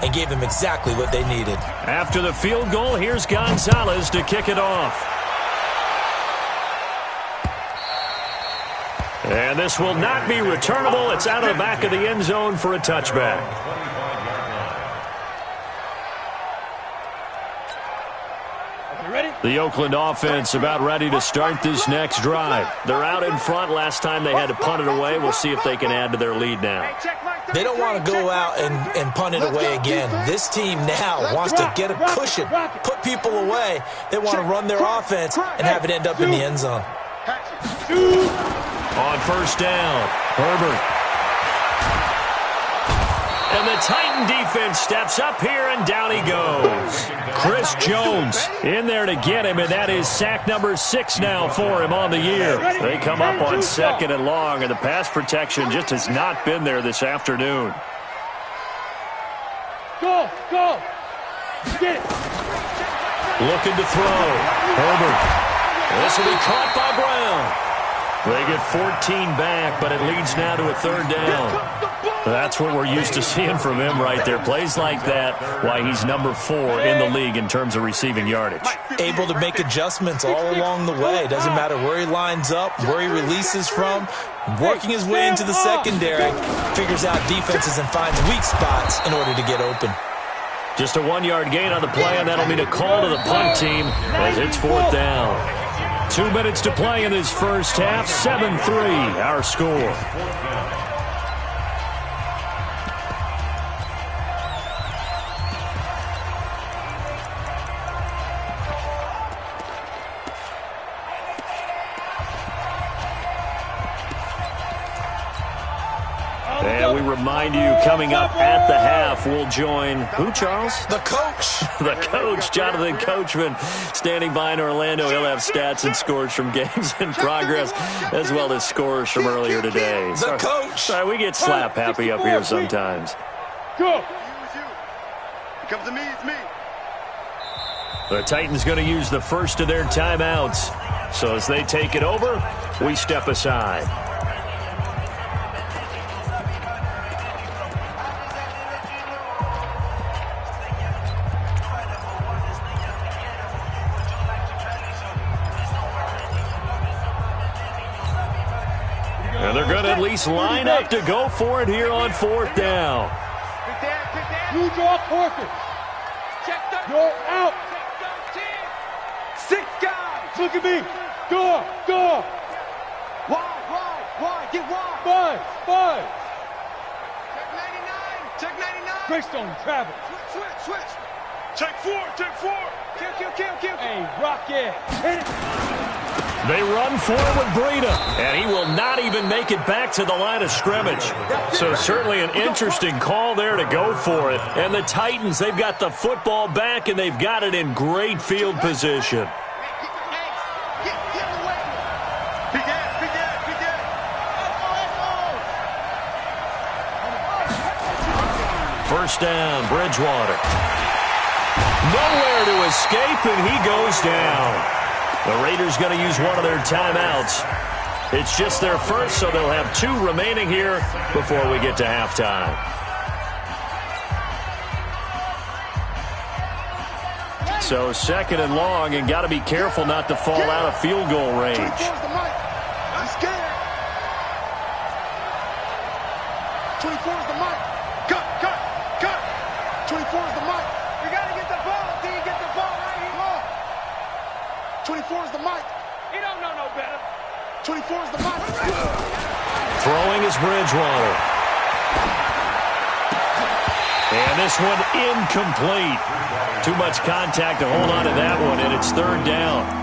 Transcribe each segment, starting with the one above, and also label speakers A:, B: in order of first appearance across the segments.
A: and gave them exactly what they needed.
B: After the field goal, here's Gonzalez to kick it off. And this will not be returnable. It's out of the back of the end zone for a touchback. The Oakland offense about ready to start this next drive. They're out in front. Last time they had to punt it away. We'll see if they can add to their lead now.
A: They don't want to go out and punt it away again. This team now wants to get a cushion, put people away. They want to run their offense and have it end up in the end zone.
B: On first down, Herbert. And the Titan defense steps up here, and down he goes. Chris Jones in there to get him, and that is sack number 6 now for him on the year. They come up on 2nd and long, and the pass protection just has not been there this afternoon.
C: Go! Get it!
B: Looking to throw. Herbert. This will be caught by Brown. They get 14 back, but it leads now to a 3rd down. That's what we're used to seeing from him right there. Plays like that, why he's number 4 in the league in terms of receiving yardage.
A: Able to make adjustments all along the way. Doesn't matter where he lines up, where he releases from. Working his way into the secondary, figures out defenses and finds weak spots in order to get open.
B: Just a 1-yard gain on the play, and that'll mean a call to the punt team as it's 4th down. 2 minutes to play in this first half. 7-3, our score. And we remind you, coming up at the half, we'll join who, Charles?
A: The coach.
B: The coach, Jonathan Coachman, standing by in Orlando. He'll have stats and scores from games in progress, as well as scores from earlier today.
A: The coach.
B: Sorry, we get slap happy up here sometimes.
C: Go.
D: Comes to me, it's me.
B: The Titans going to use the first of their timeouts. So as they take it over, we step aside. And they're going to at least line up to go for it here on 4th down.
C: You draw quarter. You're out. 6 guys. Look at me. Go. Wide. Get wide. 5.
D: Check 99.
C: Greystone travel.
D: Switch. Check 4. Kill.
C: Hey, Rocket. Hit it.
B: They run for it with Breida, and he will not even make it back to the line of scrimmage. So certainly an interesting call there to go for it. And the Titans, they've got the football back, and they've got it in great field position. First down, Bridgewater. Nowhere to escape, and he goes down. The Raiders going to use one of their timeouts. It's just their first, so they'll have 2 remaining here before we get to halftime. So 2nd and long, and got to be careful not to fall out of field goal range.
D: I'm scared. 24 is the mic. Cut. 24 is the mic.
C: You got to get the ball. Until you get the ball right here.
D: 24 is the mic.
C: He don't know no better.
D: 24 is the mic.
B: Throwing is Bridgewater. And this one incomplete. Too much contact to hold on to that one, and it's 3rd down.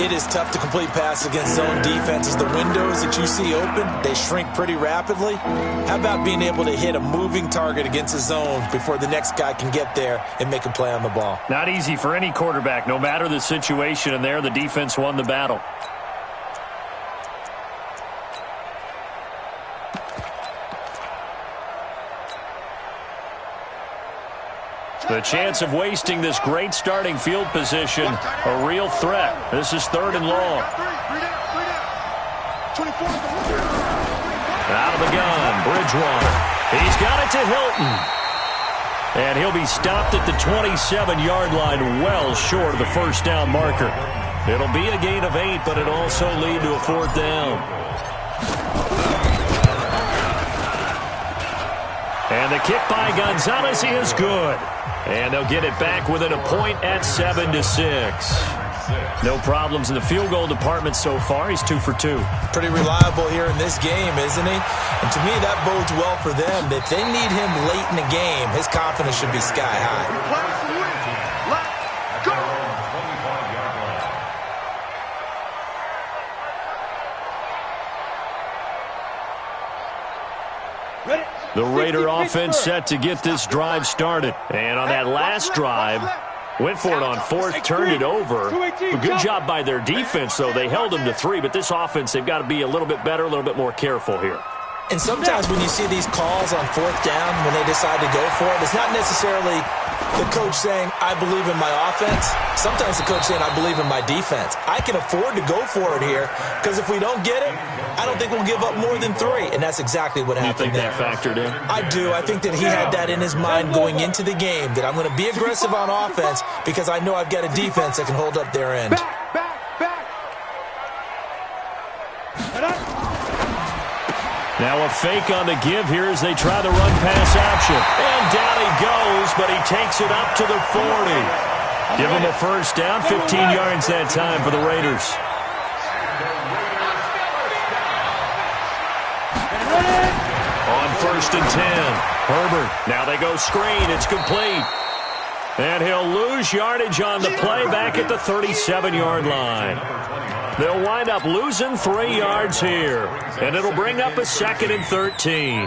A: It is tough to complete passes against zone defenses. The windows that you see open, they shrink pretty rapidly. How about being able to hit a moving target against a zone before the next guy can get there and make a play on the ball?
B: Not easy for any quarterback, no matter the situation, and there the defense won the battle. The chance of wasting this great starting field position, a real threat. This is 3rd and long.
D: 24 is the mic.
B: Out of the gun, Bridgewater. He's got it to Hilton. And he'll be stopped at the 27-yard line, well short of the first down marker. It'll be a gain of 8, but it'll also lead to a 4th down. And the kick by Gonzalez is good. And they'll get it back within a point at 7-6. No problems in the field goal department so far. He's 2 for 2.
A: Pretty reliable here in this game, isn't he? And to me, that bodes well for them. If they need him late in the game, his confidence should be sky high.
D: Let's go.
B: The Raider offense set to get this drive started. And on that last drive, went for it on 4th, turned it over. A good job by their defense, though. They held them to 3, but this offense, they've got to be a little bit better, a little bit more careful here.
A: And sometimes when you see these calls on 4th down, when they decide to go for it, it's not necessarily the coach saying, I believe in my offense. Sometimes the coach saying, I believe in my defense. I can afford to go for it here because if we don't get it, I don't think we'll give up more than 3. And that's exactly what happened there.
B: You think that factored in?
A: I do. I think that he had that in his mind going into the game, that I'm going to be aggressive on offense because I know I've got a defense that can hold up their end.
D: Back.
B: Now a fake on the give here as they try the run-pass option. And down he goes, but he takes it up to the 40. Give him a first down, 15 yards that time for the Raiders. On 1st and 10, Herbert. Now they go screen. It's complete. And he'll lose yardage on the play back at the 37-yard line. They'll wind up losing 3 yards here. And it'll bring up a 2nd and 13.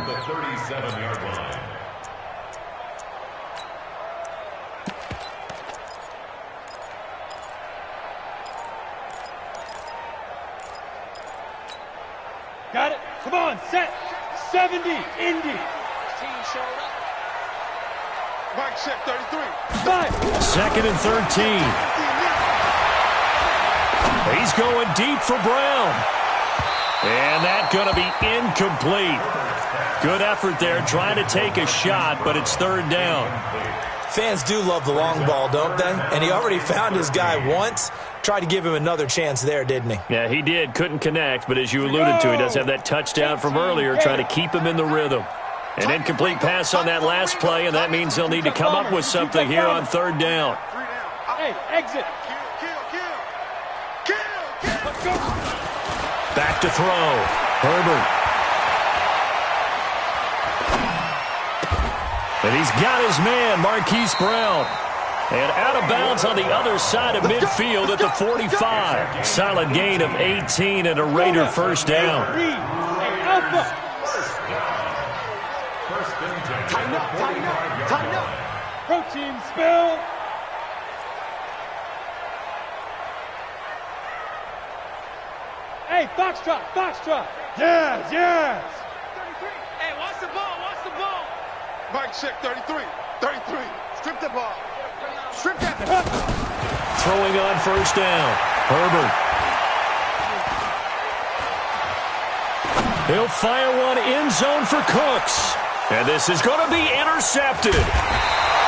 C: Got it. Come on, set. 70, Indy.
D: Mike check 33.
B: 2nd and 13. He's going deep for Brown. And that's going to be incomplete. Good effort there trying to take a shot, but it's 3rd down.
A: Fans do love the long ball, don't they? And he already found his guy once. Tried to give him another chance there, didn't he?
B: Yeah, he did. Couldn't connect, but as you alluded to, he does have that touchdown from earlier, trying to keep him in the rhythm. An incomplete pass on that last play, and that means they'll need to come up with something here on 3rd down.
C: Hey, exit.
D: Kill.
B: Back to throw. Herbert. And he's got his man, Marquise Brown. And out of bounds on the other side of midfield at the 45. Solid gain of 18 and a Raider first down.
C: Tighten up. Protein spill. Hey, Foxtrot. Yes.
E: Hey, watch the ball.
D: Mike check 33. Strip the ball. Strip that.
B: Throwing on first down. Herbert. He'll fire one end zone for Cooks. And this is going to be intercepted.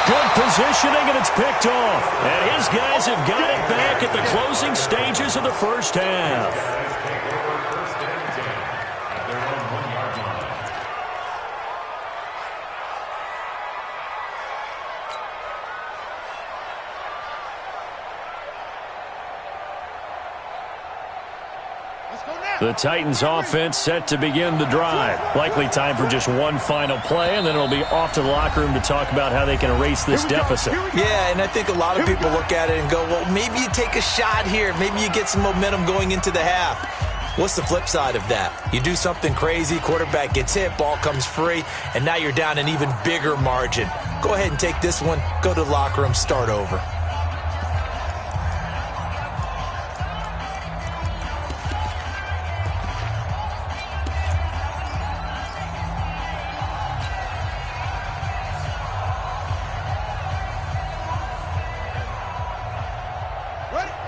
B: Good positioning, and it's picked off. And his guys have got it back at the closing stages of the first half. The Titans offense set to begin the drive. Likely time for just one final play, and then it'll be off to the locker room to talk about how they can erase this deficit.
A: Yeah, and I think a lot of people look at it and go, well, maybe you take a shot here. Maybe you get some momentum going into the half. What's the flip side of that? You do something crazy, quarterback gets hit, ball comes free, and now you're down an even bigger margin. Go ahead and take this one, go to the locker room, start over.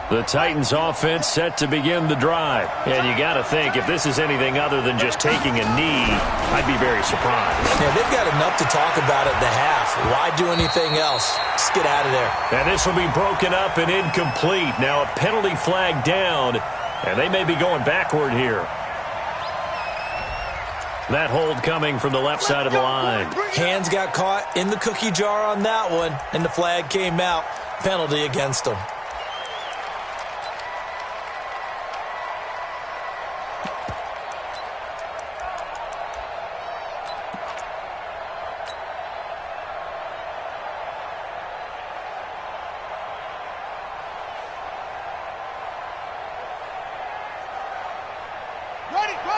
B: The Titans offense set to begin the drive. And you got to think, if this is anything other than just taking a knee, I'd be very surprised.
A: Yeah, they've got enough to talk about at the half. Why do anything else? Just get out of there.
B: And this will be broken up and incomplete. Now a penalty flag down, and they may be going backward here. That hold coming from the left side of the line.
A: Hands got caught in the cookie jar on that one, and the flag came out. Penalty against them.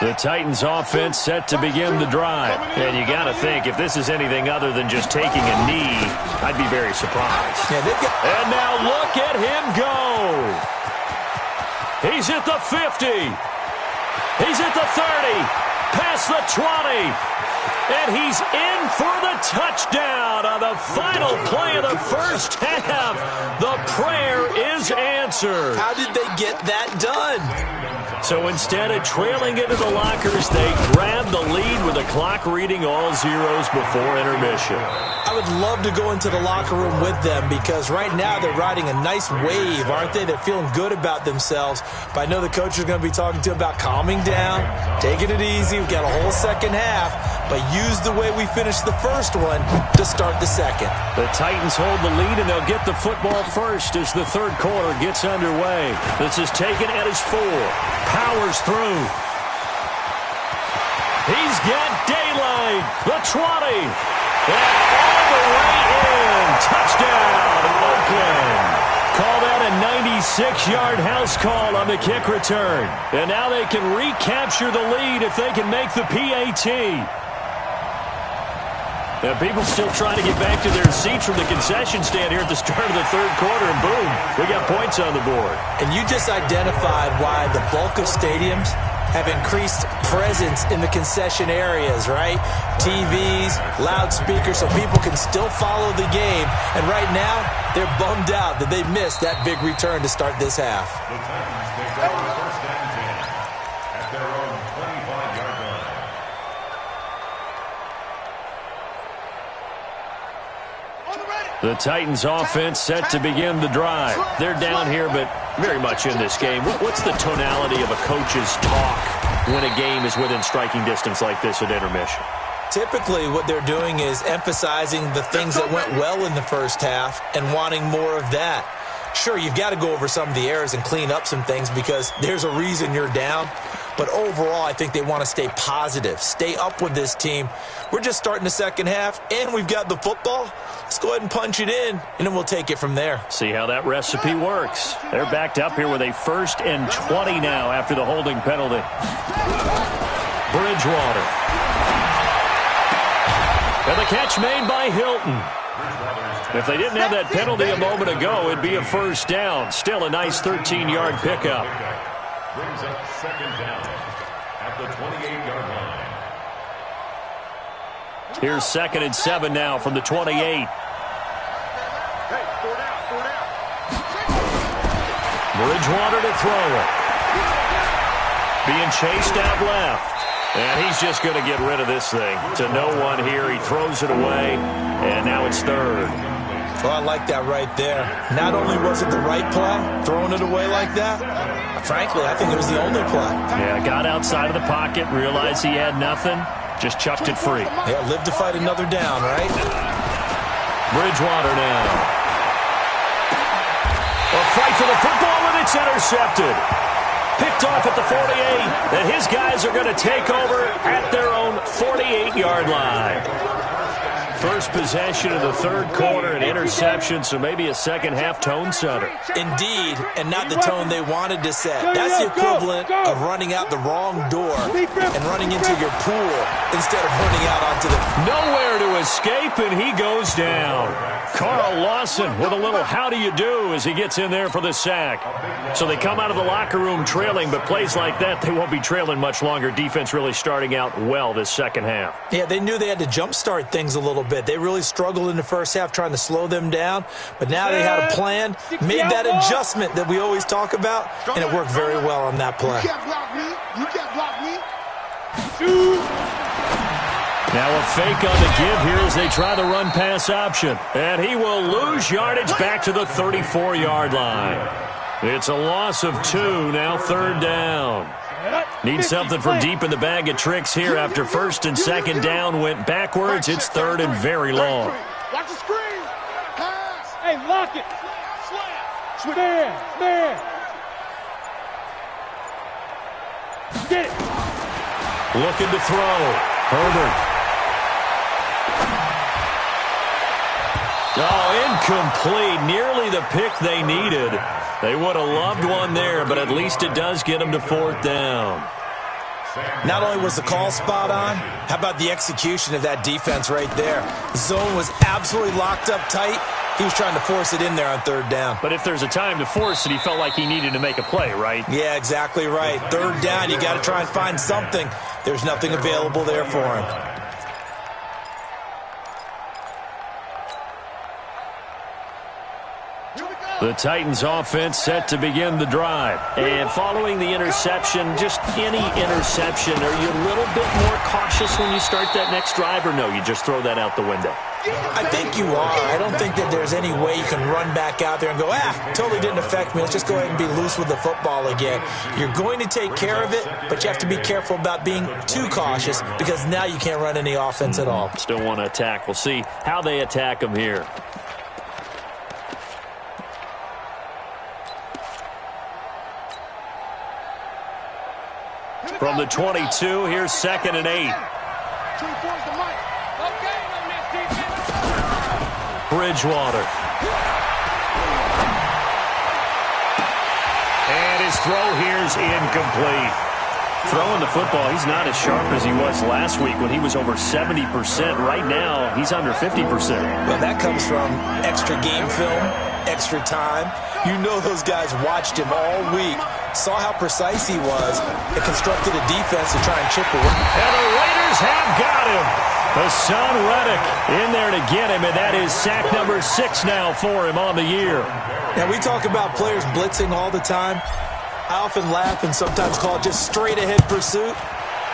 B: The Titans offense set to begin the drive. And you got to think, if this is anything other than just taking a knee, I'd be very surprised.
A: Yeah,
B: and now look at him go. He's at the 50. He's at the 30. Past the 20. And he's in for the touchdown on the final play of the first half. The prayer is answered.
A: How did they get that done?
B: So instead of trailing into the lockers, they grabbed the lead with the clock reading all zeros before intermission.
A: I would love to go into the locker room with them because right now they're riding a nice wave, aren't they? They're feeling good about themselves. But I know the coach is going to be talking to them about calming down, taking it easy. We've got a whole second half, but use the way we finished the first one to start the second.
B: The Titans hold the lead, and they'll get the football first as the third quarter gets underway. This is taken at his 4. Powers through. He's got daylight. The 20. And all the way in. Touchdown, Oakland. Call that a 96-yard house call on the kick return. And now they can recapture the lead if they can make the PAT. Now, people still trying to get back to their seats from the concession stand here at the start of the third quarter, and boom, we got points on the board.
A: And you just identified why the bulk of stadiums have increased presence in the concession areas, right? TVs, loudspeakers, so people can still follow the game. And right now, they're bummed out that they missed that big return to start this half.
F: The Titans take over first down 10 at their own 25-yard line.
B: The Titans offense set to begin the drive. They're down here, but very much in this game. What's the tonality of a coach's talk when a game is within striking distance like this at intermission?
A: Typically, what they're doing is emphasizing the things that went well in the first half and wanting more of that. Sure, you've got to go over some of the errors and clean up some things because there's a reason you're down. But overall, I think they want to stay positive, stay up with this team. We're just starting the second half, and we've got the football. Let's go ahead and punch it in, and then we'll take it from there.
B: See how that recipe works. They're backed up here with a 1st and 20 now after the holding penalty. Bridgewater. And the catch made by Hilton. If they didn't have that penalty a moment ago, it'd be a first down. Still a nice 13-yard pickup.
F: Brings up second down at the 28-yard line.
B: Here's 2nd and 7 now from the 28.
D: Hey, 4 down.
B: Bridgewater to throw it. Being chased out left. And he's just going to get rid of this thing. To no one here. He throws it away. And now it's 3rd.
A: Well, I like that right there. Not only was it the right play, throwing it away like that, frankly, I think it was the only play.
B: Yeah, got outside of the pocket, realized he had nothing, just chucked it free.
A: Yeah, live to fight another down, right?
B: Bridgewater now. A fight for the football, and it's intercepted. Picked off at the 48, and his guys are going to take over at their own 48-yard line. First possession of the third quarter, an interception, so maybe a second-half tone setter.
A: Indeed, and not the tone they wanted to set. That's the equivalent of running out the wrong door and running into your pool instead of running out onto the...
B: Nowhere to escape, and he goes down. Carl Lawson with a little how do you do as he gets in there for the sack. So they come out of the locker room trailing, but plays like that, they won't be trailing much longer. Defense really starting out well this second half.
A: Yeah, they knew they had to jumpstart things a little bit. bit. They really struggled in the first half trying to slow them down, but now they had a plan, made that adjustment that we always talk about, and it worked very well on that play.
D: You can't block me. You can't block me.
B: Now a fake on the give here as they try the run-pass option. And he will lose yardage back to the 34-yard line. It's a loss of 2, now 3rd down. Need something from deep in the bag of tricks here after 1st and 2nd down went backwards. It's 3rd and very long.
D: Watch the screen. Pass.
C: Hey, lock it. Man. Get it.
B: Looking to throw. Herbert. Oh, incomplete. Nearly the pick they needed. They would have loved one there, but at least it does get them to 4th down.
A: Not only was the call spot on, how about the execution of that defense right there? Zone was absolutely locked up tight. He was trying to force it in there on 3rd down.
B: But if there's a time to force it, he felt like he needed to make a play, right?
A: Yeah, exactly right. 3rd down, you got to try and find something. There's nothing available there for him.
B: The Titans offense set to begin the drive. And following the interception, just any interception, are you a little bit more cautious when you start that next drive, or no, you just throw that out the window?
A: I think you are. I don't think that there's any way you can run back out there and go, totally didn't affect me. Let's just go ahead and be loose with the football again. You're going to take care of it, but you have to be careful about being too cautious because now you can't run any offense at all.
B: Still want to attack. We'll see how they attack them here. From the 22, here's 2nd and 8. Bridgewater. And his throw here's incomplete. Throwing the football, he's not as sharp as he was last week when he was over 70%. Right now, he's under 50%.
A: Well, that comes from extra game film, extra time. You know those guys watched him all week, saw how precise he was, and constructed a defense to try and chip away.
B: And the Raiders have got him. Hassan Reddick in there to get him, and that is sack number 6 now for him on the year.
A: Now, we talk about players blitzing all the time. I often laugh and sometimes call it just straight-ahead pursuit.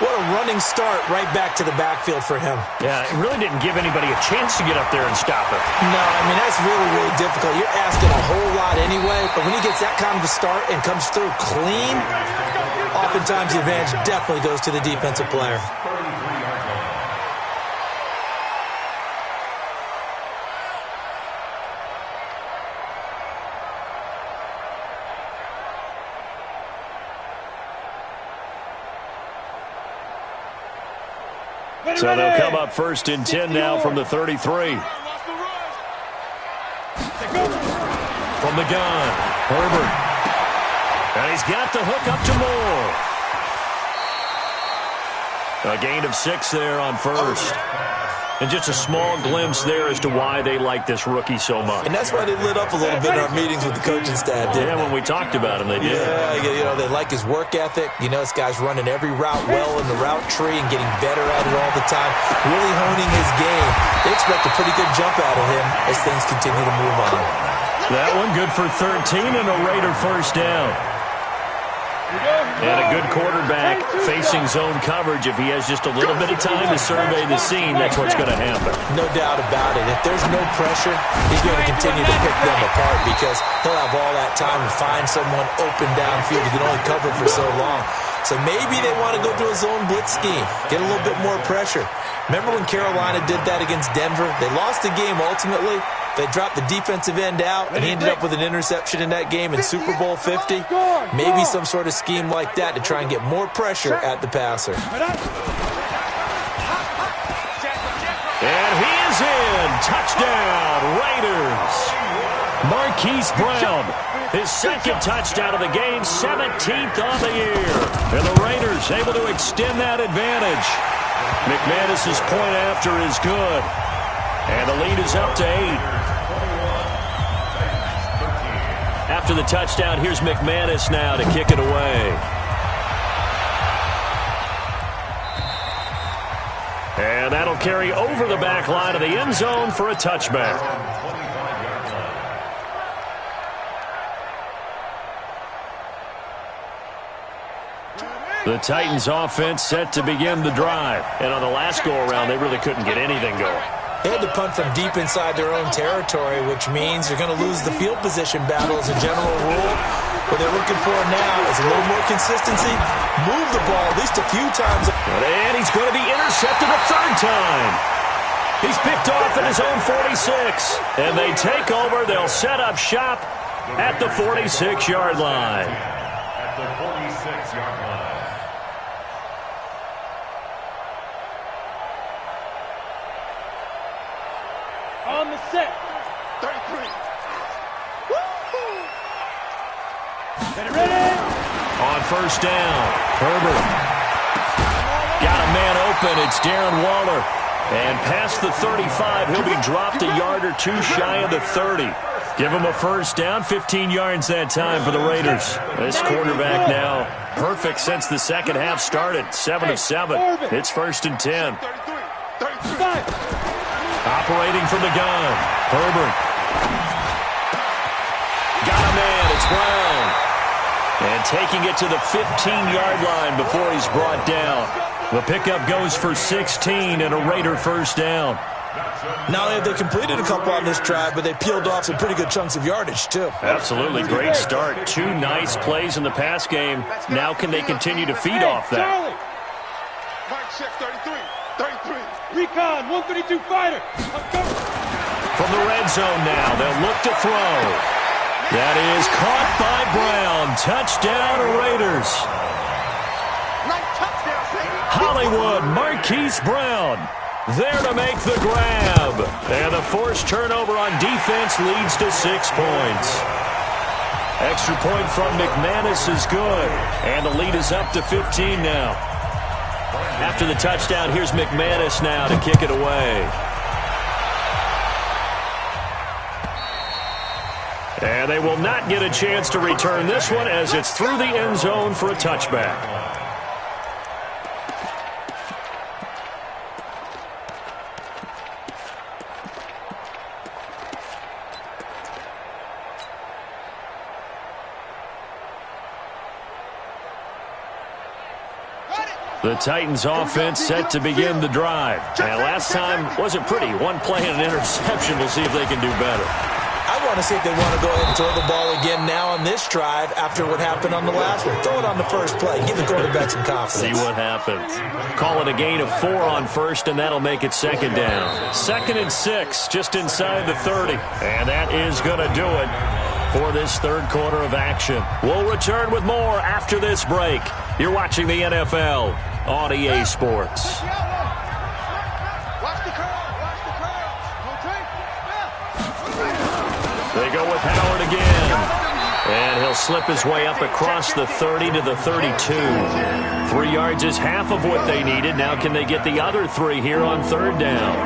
A: What a running start right back to the backfield for him.
B: Yeah, it really didn't give anybody a chance to get up there and stop it.
A: No, I mean, that's really, really difficult. You're asking a whole lot anyway, but when he gets that kind of a start and comes through clean, oftentimes the advantage definitely goes to the defensive player.
B: So they'll come up 1st and 10 now from the 33. From the gun, Herbert. And he's got the hook up to Moore. A gain of 6 there on 1st. And just a small glimpse there as to why they like this rookie so much.
A: And that's why they lit up a little bit in our meetings with the coaching staff, didn't they?
B: When we talked about him, they did.
A: Yeah, they like his work ethic. This guy's running every route well in the route tree and getting better at it all the time, really honing his game. They expect a pretty good jump out of him as things continue to move on.
B: That one good for 13 and a Raider 1st down. And a good quarterback facing zone coverage. If he has just a little bit of time to survey the scene, that's what's going to happen.
A: No doubt about it. If there's no pressure, he's going to continue to pick them apart because he'll have all that time to find someone open downfield. He can only cover for so long. So maybe they want to go through a zone blitz scheme, get a little bit more pressure. Remember when Carolina did that against Denver? They lost the game ultimately. They dropped the defensive end out, and he ended up with an interception in that game in Super Bowl 50. Maybe some sort of scheme like that to try and get more pressure at the passer.
B: And he is in. Touchdown, Raiders. Marquise Brown, his 2nd touchdown of the game, 17th on the year. And the Raiders able to extend that advantage. McManus's point after is good. And the lead is up to 8. After the touchdown, here's McManus now to kick it away. And that'll carry over the back line of the end zone for a touchback. The Titans offense set to begin the drive. And on the last go-around, they really couldn't get anything going.
A: They had to punt from deep inside their own territory, which means you're going to lose the field position battle as a general rule. What they're looking for now is a little more consistency. Move the ball at least a few times.
B: And he's going to be intercepted a third time. He's picked off at his own 46. And they take over. They'll set up shop at the 46-yard line.
F: At the 46-yard line.
C: On the set.
D: 33.
C: Get it ready.
B: On first down, Herbert. Got a man open. It's Darren Waller. And past the 35, he'll be dropped a yard or two shy of the 30. Give him a first down, 15 yards that time for the Raiders. This quarterback now perfect since the second half started. 7 of 7. It's 1st and 10.
D: 33. 35.
B: Operating from the gun, Herbert. Got a man, it's Brown. And taking it to the 15-yard line before he's brought down. The pickup goes for 16 and a Raider first down.
A: Not only have they completed a couple on this drive, but they peeled off some pretty good chunks of yardage, too.
B: Absolutely great start. 2 nice plays in the pass game. Now can they continue to feed off that?
C: Charlie.
D: Mike check 33. 33.
C: Recon, 132 fighter.
B: From the red zone now, they'll look to throw. That is caught by Brown. Touchdown, Raiders.
D: Nice touchdown, Sagan.
B: Hollywood, Marquise Brown, there to make the grab. And the forced turnover on defense leads to 6 points. Extra point from McManus is good. And the lead is up to 15 now. After the touchdown, here's McManus now to kick it away. And they will not get a chance to return this one as it's through the end zone for a touchback. The Titans offense set to begin the drive. And last time wasn't pretty. One play and an interception. We'll see if they can do better.
A: I want to see if they want to go ahead and throw the ball again now on this drive after what happened on the last one. Throw it on the first play. Give the quarterback some confidence.
B: See what happens. Call it a gain of 4 on first, and that'll make it 2nd down. 2nd and 6, just inside the 30. And that is going to do it for this third quarter of action. We'll return with more after this break. You're watching the NFL on EA Sports. They go with Howard again. And he'll slip his way up across the 30 to the 32. 3 yards is half of what they needed. Now can they get the other 3 here on 3rd down?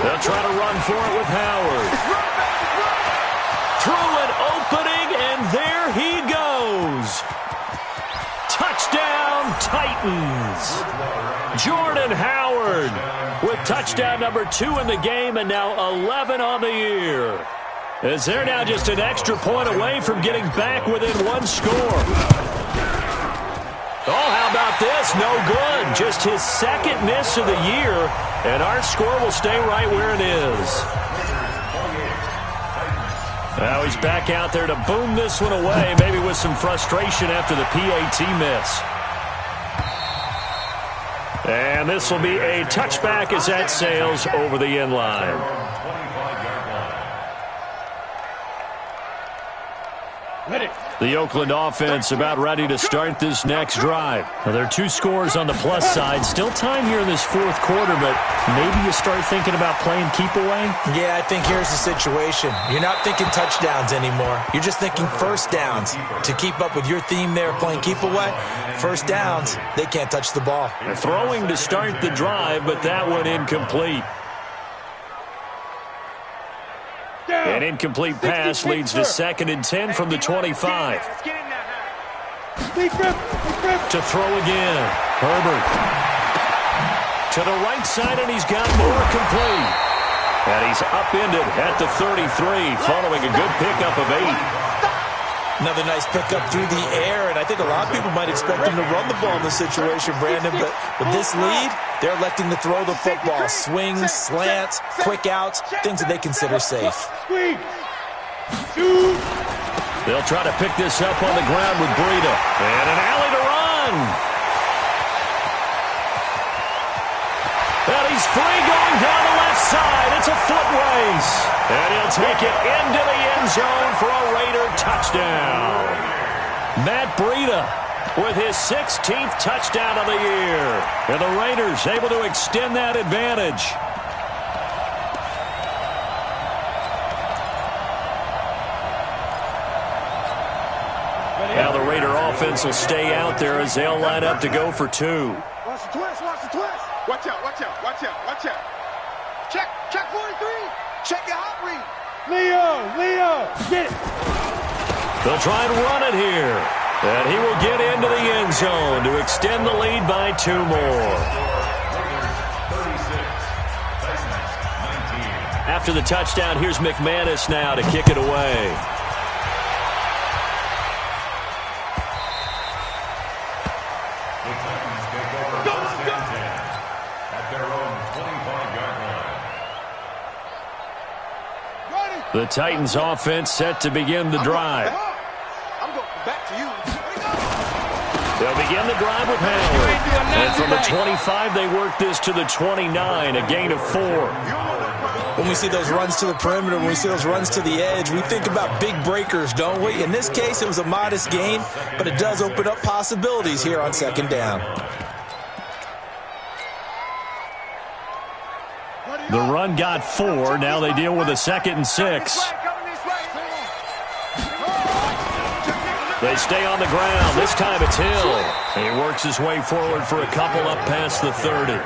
B: They'll try to run for it with Howard. Through an opening, and there he goes. Touchdown, Titans. Jordan Howard with touchdown number 2 in the game, and now 11 on the year. As they're now just an extra point away from getting back within 1 score. Oh, how about this? No good. Just his 2nd miss of the year, and our score will stay right where it is. Now he's back out there to boom this one away, maybe with some frustration after the PAT miss. And this will be a touchback as that sails over the end line.
C: Ready.
B: The Oakland offense about ready to start this next drive. Now, there are 2 scores on the plus side. Still time here in this 4th quarter, but maybe you start thinking about playing keep away?
A: Yeah, I think here's the situation. You're not thinking touchdowns anymore. You're just thinking first downs. To keep up with your theme there, playing keep away, first downs, they can't touch the ball.
B: They're throwing to start the drive, but that one incomplete. An incomplete pass leads to 2nd and 10 from the 25. To throw again. Herbert. To the right side, and he's got more complete. And he's upended at the 33, following a good pickup of 8.
A: Another nice pickup through the air, and I think a lot of people might expect him to run the ball in this situation, Brandon, but with this lead, they're electing to throw the football. Swings, slants, quick outs, things that they consider safe.
B: They'll try to pick this up on the ground with Breida. And an alley to run. And he's free going down the left side. It's a foot race. And he'll take it into the end zone for a Raider touchdown. Matt Breida with his 16th touchdown of the year. And the Raiders able to extend that advantage. Now the Raider offense will stay out there as they'll line up to go for 2.
D: Watch the twist, watch the twist. Watch out, watch out, watch out, watch out. Check 43. Check your hot read.
C: Leo, get it.
B: They'll try and run it here. And he will get into the end zone to extend the lead by 2 more. After the touchdown, here's McManus now to kick it away. The Titans offense set to begin the drive.
D: I'm going back to you.
B: They'll begin the drive with Howard. And from the 25, they work this to the 29, a gain of 4.
A: When we see those runs to the perimeter, when we see those runs to the edge, we think about big breakers, don't we? In this case, it was a modest gain, but it does open up possibilities here on 2nd down.
B: The run got 4. Now they deal with a 2nd and 6. They stay on the ground. This time it's Hill. He works his way forward for a couple up past the 30.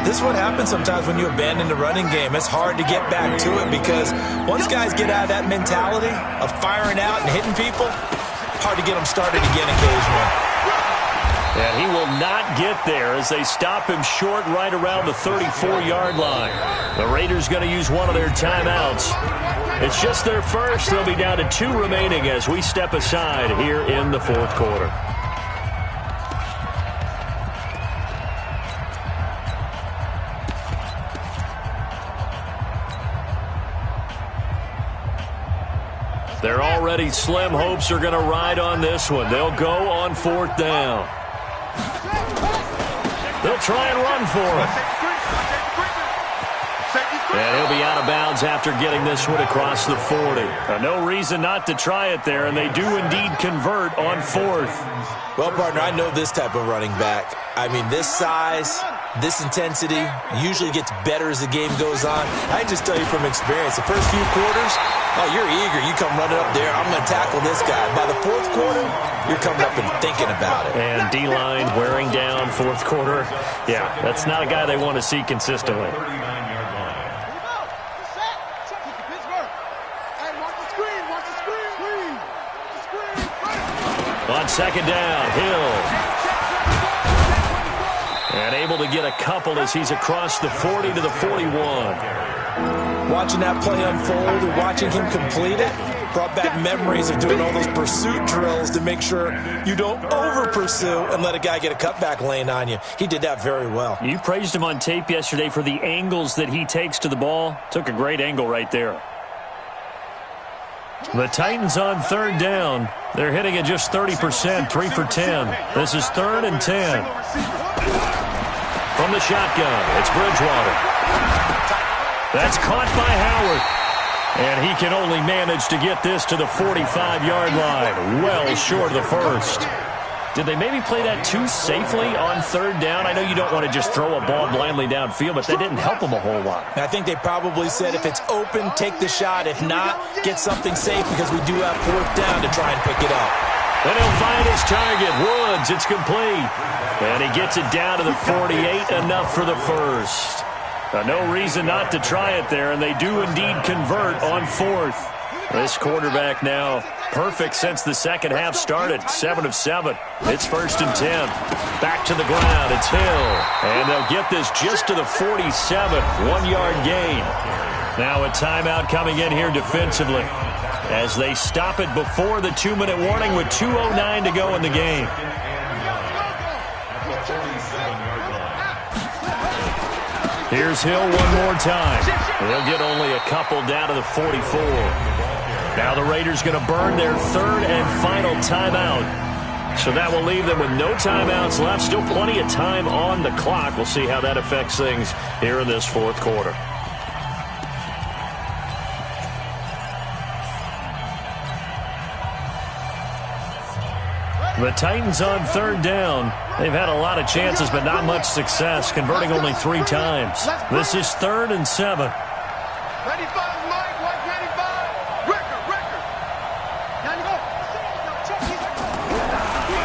A: This is what happens sometimes when you abandon the running game. It's hard to get back to it because once guys get out of that mentality of firing out and hitting people, hard to get them started again occasionally.
B: And he will not get there as they stop him short right around the 34-yard line. The Raiders going to use one of their timeouts. It's just their first. They'll be down to 2 remaining as we step aside here in the 4th quarter. Their already slim hopes are going to ride on this one. They'll go on 4th down. They'll try and run for him. And he'll be out of bounds after getting this one across the 40. No reason not to try it there, and they do indeed convert on 4th.
A: Well, partner, I know this type of running back. I mean, this size, this intensity usually gets better as the game goes on. I can just tell you from experience, the first few quarters, oh, you're eager. You come running up there, I'm going to tackle this guy. By the 4th quarter, you're coming up and thinking about it.
B: And D-line wearing down 4th quarter. Yeah, that's not a guy they want to see consistently. On 2nd down, Hill. And able to get a couple as he's across the 40 to the 41.
A: Watching that play unfold and watching him complete it brought back memories of doing all those pursuit drills to make sure you don't over-pursue and let a guy get a cutback lane on you. He did that very well.
B: You praised him on tape yesterday for the angles that he takes to the ball. Took a great angle right there. The Titans on 3rd down. They're hitting at just 30%, 3 for 10. This is 3rd and 10. From the shotgun, it's Bridgewater. That's caught by Howard. And he can only manage to get this to the 45-yard line, well short of the first. Did they maybe play that too safely on 3rd down? I know you don't want to just throw a ball blindly downfield, but that didn't help them a whole lot.
A: I think they probably said if it's open, take the shot. If not, get something safe because we do have 4th down to try and pick it up.
B: And he'll find his target. Woods, it's complete. And he gets it down to the 48, enough for the first. No reason not to try it there, and they do indeed convert on fourth. This quarterback now perfect since the second half started, 7 of 7. It's 1st and 10. Back to the ground, it's Hill. And they'll get this just to the 47, 1-yard gain. Now a timeout coming in here defensively as they stop it before the 2-minute warning with 2:09 to go in the game. Here's Hill one more time. They'll get only a couple down to the 44. Now the Raiders going to burn their 3rd and final timeout. So that will leave them with no timeouts left. Still plenty of time on the clock. We'll see how that affects things here in this 4th quarter. The Titans on 3rd down. They've had a lot of chances, but not much success, converting only 3 times. This is 3rd and 7.
D: 95, Mike, 195. Record.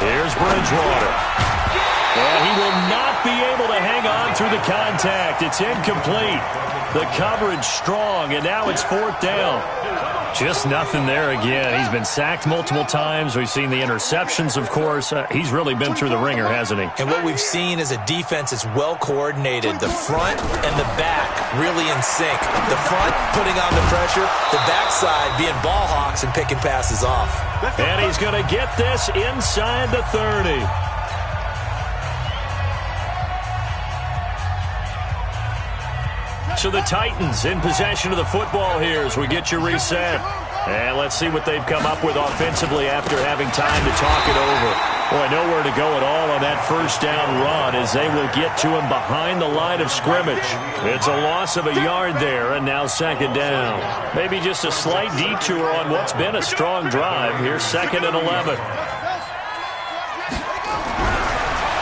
B: Here's Bridgewater. And he will not be able to hang on through the contact. It's incomplete. The coverage strong, and now it's 4th down. Just nothing there again. He's been sacked multiple times. We've seen the interceptions, of course. He's really been through the ringer, hasn't he?
A: And what we've seen is a defense that's well coordinated. The front and the back really in sync. The front putting on the pressure. The backside being ball hawks and picking passes off.
B: And he's going to get this inside the 30. So the Titans in possession of the football here as we get you reset. And let's see what they've come up with offensively after having time to talk it over. Boy, nowhere to go at all on that 1st down run as they will get to him behind the line of scrimmage. It's a loss of a yard there, and now 2nd down. Maybe just a slight detour on what's been a strong drive. Here's 2nd and 11.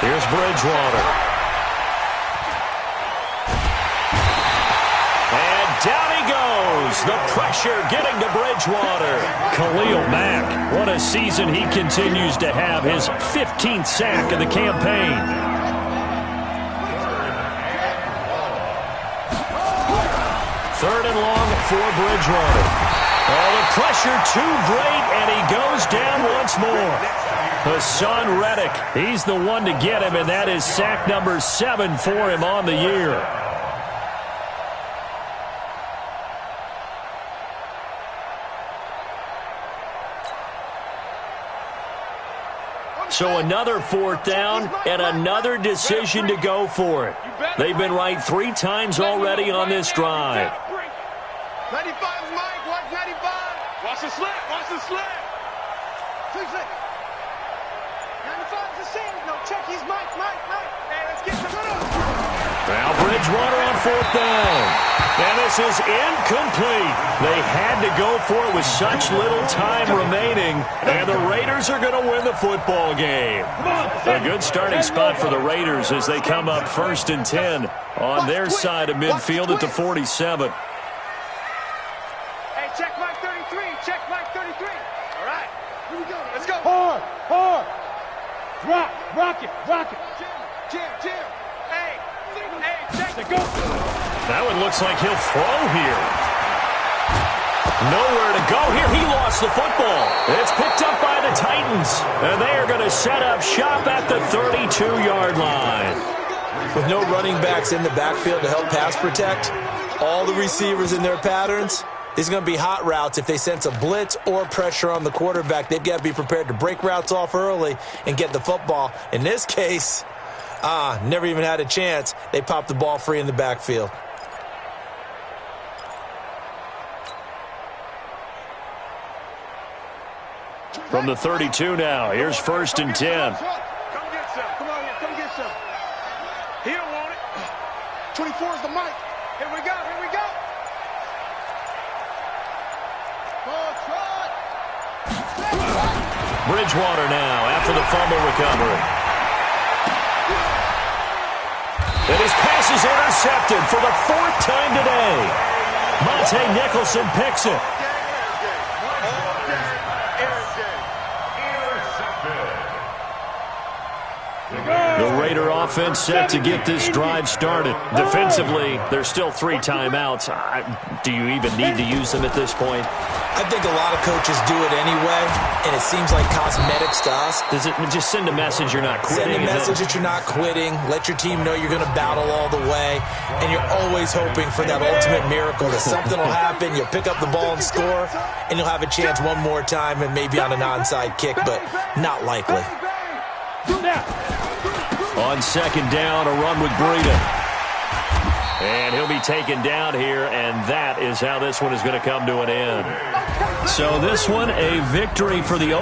B: Here's Bridgewater. Down he goes. The pressure getting to Bridgewater. Khalil Mack, what a season he continues to have. His 15th sack of the campaign. Third and long for Bridgewater. Oh, the pressure too great, and he goes down once more. Hassan Reddick, he's the one to get him, and that is sack number 7 for him on the year. So another 4th down and another decision to go for it. They've been right 3 times already on this drive.
D: 95 is Mike, 195.
C: Watch the slant, watch the slant.
D: 2 seconds. 95 is the same. No, check, he's Mike. Hey, let's get some of
B: Now Bridgewater on 4th down. And this is incomplete. They had to go for it with such little time remaining. And the Raiders are going to win the football game. A good starting spot for the Raiders as they come up 1st and 10 on their side of midfield at the 47.
D: Hey, check Mike 33. Check Mike 33. All right. Here we go. Let's go.
C: Hard. Rock it.
D: Jim. Hey, check it.
C: Go.
B: That one looks like he'll throw here. Nowhere to go here. He lost the football. It's picked up by the Titans. And they are going to set up shop at the 32-yard line.
A: With no running backs in the backfield to help pass protect, all the receivers in their patterns, these are going to be hot routes. If they sense a blitz or pressure on the quarterback, they've got to be prepared to break routes off early and get the football. In this case, never even had a chance. They popped the ball free in the backfield.
B: From the 32 now, here's 1st and 10.
D: Come get some. Come on here. Come get some. He don't want it. 24 is the mic. Here we go.
B: Bridgewater now after the fumble recovery. And his pass is intercepted for the 4th time today. Monte Nicholson picks it. The Raider offense set to get this drive started. Defensively, there's still 3 timeouts. Do you even need to use them at this point?
A: I think a lot of coaches do it anyway, and it seems like cosmetics to us.
B: Does it just send a message you're not quitting?
A: Send a message that you're not quitting. Let your team know you're going to battle all the way, and you're always hoping for that ultimate miracle that something will happen, you'll pick up the ball and score, and you'll have a chance one more time and maybe on an onside kick, but not likely.
B: On second down, a run with Breida. And he'll be taken down here, and that is how this one is going to come to an end. So this one, a victory for the